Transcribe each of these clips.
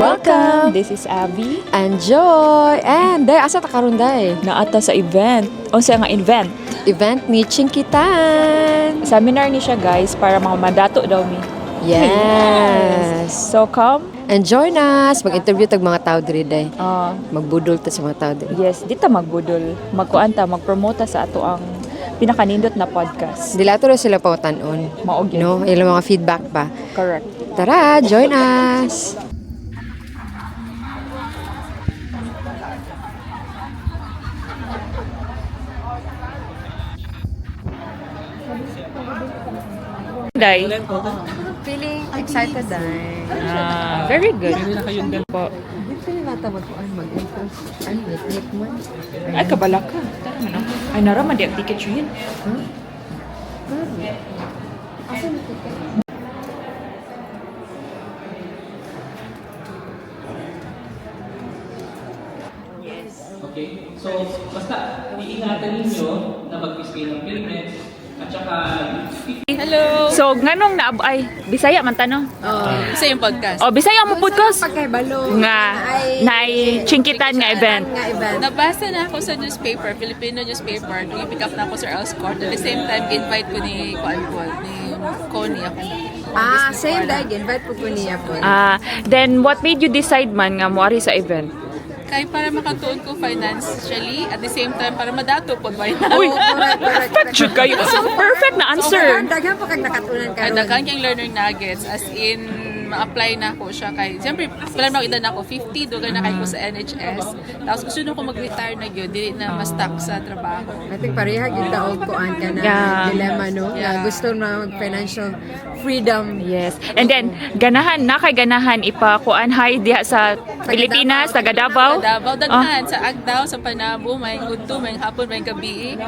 Welcome! This is Abby. And Joy! And day, asa ta karon day? Naata sa event. O sa nga event. Event ni Chinkitan! Seminar ni siya guys para mga madato daw mi. Yes! So come. And join us! Mag-interview tag mga tao diri day. Magbudol ta sa mga tao diri. Yes, dita magbudol. Magkuanta, magpromota sa ato ang pinakanindot na podcast. Dila to sila pawtanon. Maog yun. No, ilang mga feedback pa. Correct. Tara, join us! Day. Feeling excited day. Very good. Po. Dito na nata mag-intro. Ay, wait mo. Ay, kabala ka. Ay, naraman di ang ticket yun. Asa na ticket? Okay? So, basta iingatan ninyo na mag-display ng helmets at saka Hello. So, nganong ay Bisaya man tanong. Isa yung podcast. O, Bisaya mo podcast. Pagkaibalo. Nga, naay Chinkitan nga event. Nabasa na ako sa newspaper, Filipino newspaper, nung i-pick up na ako sa Earl's Court. At the same time, invite ko ni Connie ako. Same day. Invite po niya po. Then, what made you decide man nga moari sa event? Kaya para makatuon ko financially, at the same time, para madato po ba yun? Uy, correct. Jud kayo. Perfect na answer. Daghan po kag nakatunan ka Kaya dagan kayong learner nuggets, as in, ma-apply na ako siya kay, siyempre, pala na edad na ako, 50, doon na kayo ko sa NHS. Tapos gusto na ko mag-retire na yun, dili na ma-stuck sa trabaho. I think pareha yung taog ko ka na dilemma, no? Na gusto na mag-financial freedom. Yes. And then, ganahan, nakaganahan ipakuan hay diha sa Pilipinas, taga Davao. Davao, daghan, sa Agdao, sa Panabo, may udto, may hapon, may gabi.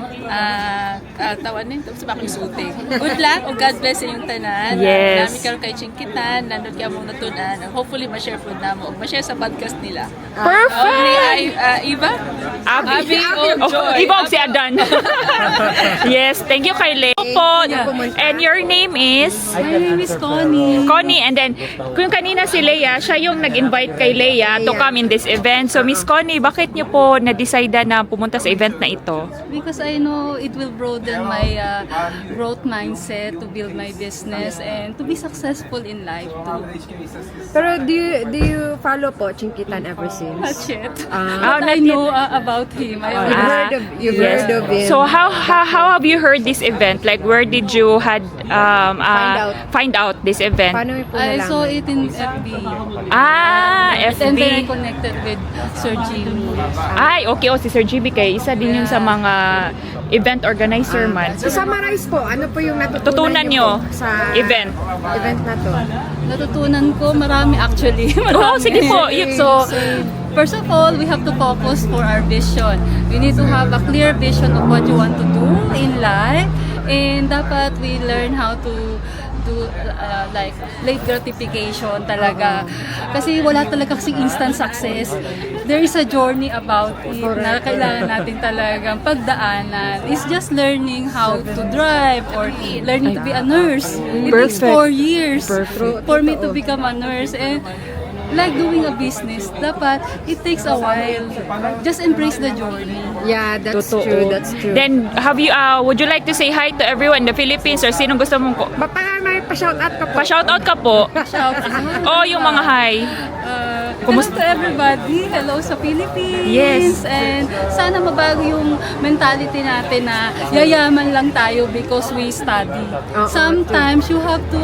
Tawan din, sa bakong suting. Good luck, o God bless sa inyong tanan. Yes. Nami karon kay Chinkitan, nandun kaya mong natunan. Hopefully, ma-share po na mo. Ma-share sa podcast nila. Perfect! Iba? Abby. o Joy. Iba og si Adan. Yes, thank you kay Lea po. And your name is? My name is Connie. Connie. And then, kung kanina si Lea, siya yung nag-invite kay Lea to come in this event. So, Miss Connie, bakit niyo po na-decide na pumunta sa event na ito? Because I know it will broaden my growth mindset to build my business and to be successful in life too. Pero do you follow po Chinkitan ever since? Not yet. Oh, But I know about him. You've heard of him. So how have you heard this event? Like where did you find out this event? Paano mo po I nalaman? saw it in FB. FB. And then I connected with Sir Jimmy. Ay, okay. Si Sir GB kay isa din yun sa mga event organizer man. So summarize po, ano po yung natutunan Tutunan nyo po sa event. event na to? Natutunan ko marami actually. Oo, sige po. So, first of all, we have to focus for our vision. We need to have a clear vision of what you want to do in life. And dapat we learn how to do like late gratification talaga. Kasi wala talaga kasing instant success. There is a journey about it na kailangan natin talagang pagdaanan. It's just learning how to drive or learning to be a nurse. It takes 4 years for me to become a nurse. And like doing a business, dapat it takes a while. Just embrace the journey. Yeah, that's Totoo. true. That's true. Then have you would you like to say hi to everyone in the Philippines or sino gusto mong Baka may pa-shout out ka po. pa-shout out ka po? Shout out. Yung mga hi. Hello to everybody. Hello sa Philippines. Yes. And sana mabago yung mentality natin na yayaman lang tayo because we study. Sometimes you have to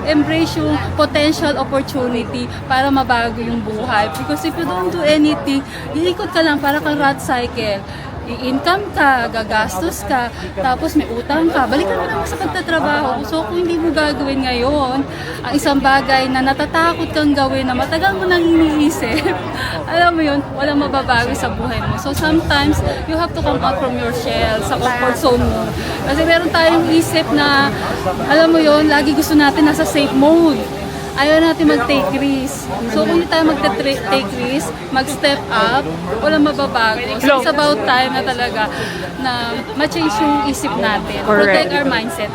embrace yung potential opportunity para mabago yung buhay. Because if you don't do anything, iikot ka lang para kang rat cycle. I-income ka, gagastos ka, tapos may utang ka, balik ka na naman sa pagtatrabaho. So kung hindi mo gagawin ngayon, ang isang bagay na natatakot kang gawin, na matagal mo nang iniisip, alam mo yun, walang mababago sa buhay mo. So sometimes, you have to come out from your shell, sa comfort zone mo. Kasi meron tayong isip na, alam mo yun, lagi gusto natin nasa safe mode. Ayaw natin mag-take risk. So kung hindi tayo mag-take risk, mag-step up, walang mababago. So it's about time na talaga na ma-change yung isip natin. Correct. Protect our mindset.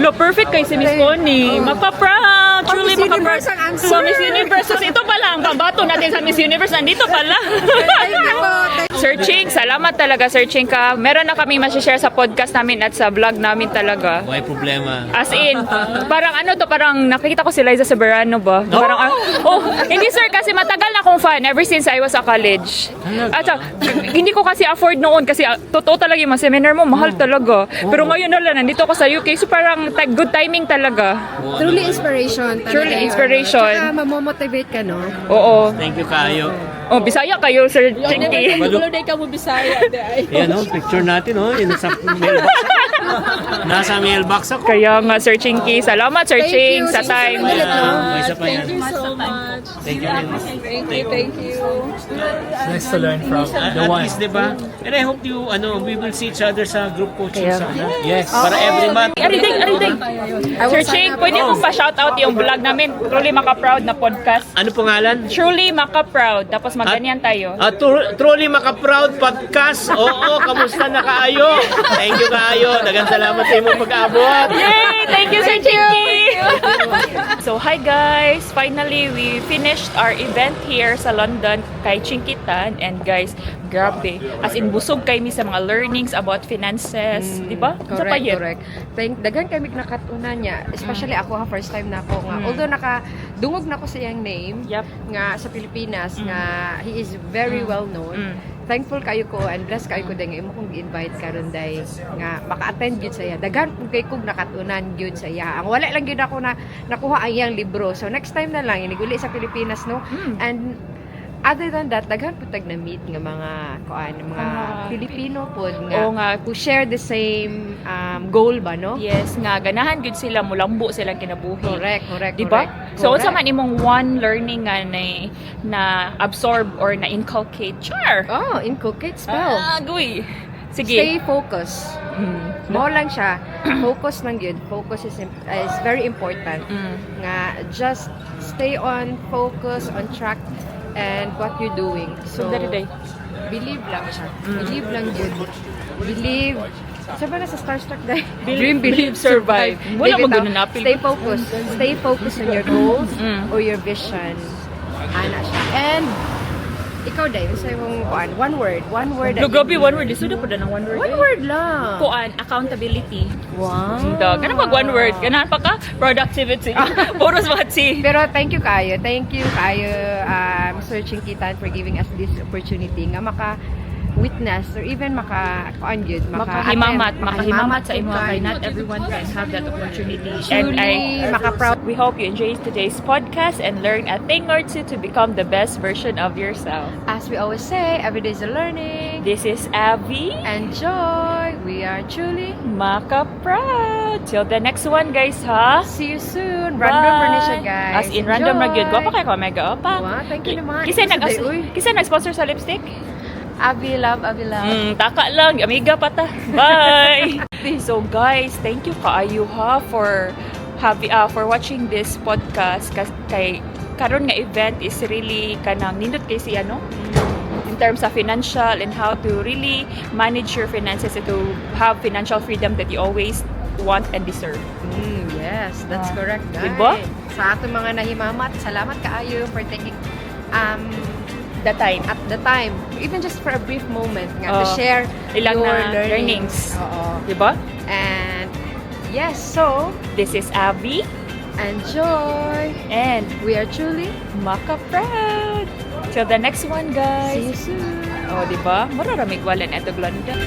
Lo, perfect kay si Miss Connie. Mapa-proud! truly Miss Universe maka-proud. ang answer. So, Miss Universe. So, ito pala ang pambato natin sa Miss Universe. Nandito pala. Thank you po. Sir Ching, salamat talaga, Sir Ching ka. Meron na kami share sa podcast namin at sa vlog namin talaga. May problema. As in, parang parang nakikita ko si Liza Soberano ba? Parang, hindi sir, kasi matagal na akong fan ever since I was a college. At hindi ko kasi afford noon kasi totoo talaga yung mga seminar mo, mahal talaga. Pero ngayon na lang, nandito ako sa UK, so parang good timing talaga. Truly inspiration. talaga Truly yun. inspiration. Tsaka mamomotivate ka, no? Oo. Thank you kayo. Oh, Bisaya kayo, Sir Chinky. Tulo na ka mo Bisaya. Yan picture natin yun nasa mailbox. Nasa mailbox ako. Kaya nga, Sir Chinky, salamat Sir Thank Ching you. sa Sige, time. sige, ulit, no? May isa pa yan. so much. Thank you. Thank you. Nice to learn from the At one. least, di ba? And I hope we will see each other sa group coaching Kaya- sana. Yes. Para every month. Aridig. Sir Ching, pwede mo pa shoutout yung vlog namin, Truly Maka-Proud na podcast. Ano pangalan? Truly Maka-Proud. Tapos magganyan tayo. Truly Maka-Proud Podcast. Oo, kamusta na kaayo? Thank you kaayo. Dagan salamat sa imong pag-abot. Yay! Thank you, Sir Chinky! So, hi guys! Finally, we finished our event here sa London kay Chinkitan. And guys, grabe. As in, busog kami sa mga learnings about finances. Di ba? Sa Correct, payet. correct. Dagan kami nakatunan niya. Especially ako, first time na ako nga. Although dungog na ako sa iyang name, Yup. nga sa Pilipinas, nga he is very well known. Thankful kayo ko and blessed kayo ko din nga imo kong gi-invite karon day nga maka-attend gyud sa iya. Daghan pud kay kog nakatunan gyud sa iya. Ang wala lang gyud ako na nakuha ang iyang libro. So next time na lang iniguli sa Pilipinas, no. And other than that, daghan pud tag na meet nga mga mga Pilipino pud Oo nga nga. who share the same goal ba, no? Yes, nga. Ganahan good sila. Mulambo silang kinabuhi. Correct. Di ba? So, Correct. unsa man imong one learning nga na absorb or na inculcate? Char! Oh, inculcate spell. Guy. Sige. Stay focused. Mo lang siya. Focus lang yun. Focus is very important. Nga, just stay on focus, on track, and what you're doing. So, Day. believe lang siya. Believe lang yun. Believe. Sabi na sa Starstruck dahil. Dream, believe, survive. Wala Believe mo ito. ganun na, Apil. Stay focused. Stay focused on your goals or your vision. Ana siya. And, ikaw dahil, sa yung one word. One word. No, grabe, one word. Isuda pa na one word. One word lang. Kuan, accountability. Wow. Ganun pag one word. Ganahan pa ka? Productivity. Puros batsi. Pero thank you kayo, Mr. Chinkitan, for giving us this opportunity nga maka-witness or even Makahimamat sa imo kay not everyone can have that opportunity. Truly, maka-proud. We hope you enjoyed today's podcast and learn a thing or two to become the best version of yourself. As we always say, every day is a learning. This is Abby. And joy. We are truly. Maka-proud. Till the next one, guys, ha? See you soon. Random Bye. pa ni siya, guys. As in, random na Enjoy. gyud. Gwapa kay ko, mega opa. Wow, thank you naman. Uy. Kisa nag-sponsor sa lipstick? Abby love. Taka lang, amiga pa ta. Bye. So guys, thank you kaayo ha for watching this podcast kay karon nga event is really kanang nindot kay siya no in terms of financial and how to really manage your finances and to have financial freedom that you always want and deserve. Yes, that's correct, guys. Diba? Sa ato mga nahimamat, salamat kaayo for taking The time. at the time, even just for a brief moment nga, to Oo. share Ilang your na learnings. learnings. Oo. Diba? And yes, so This is Abby enjoy. and We are truly. Maka-proud. Till the next one, guys. See you soon. Oh, diba? Mararamig wala na ito, Glenda.